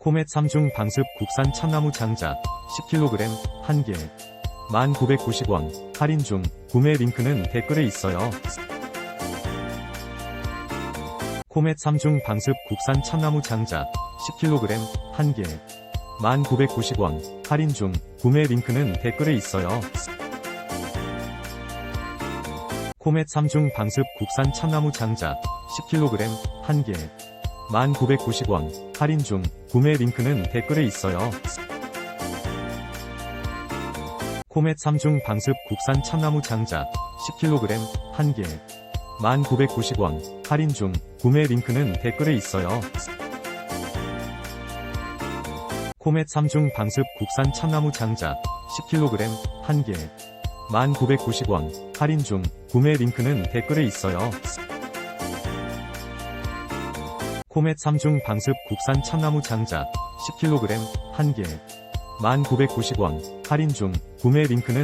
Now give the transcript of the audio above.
코멧 3중 방습 국산 참나무 장작 10kg 1개 1990원 할인 중. 구매 링크는 댓글에 있어요. 코멧 3중 방습 국산 참나무 장작 10kg 1개 1990원 할인 중. 구매 링크는 댓글에 있어요. 코멧 3중 방습 국산 참나무 장작 10kg 1개 1990원 할인 중. 구매 링크는 댓글에 있어요. 코멧 3중 방습 국산 참나무 장작 10kg 1개 1990원 할인 중. 구매 링크는 댓글에 있어요. 코멧 3중 방습 국산 참나무 장작 10kg 1개 1990원 할인 중. 구매 링크는 댓글에 있어요. 코멧 3중 방습 국산 참나무 장작 10kg 1개 1990원 할인 중. 구매 링크는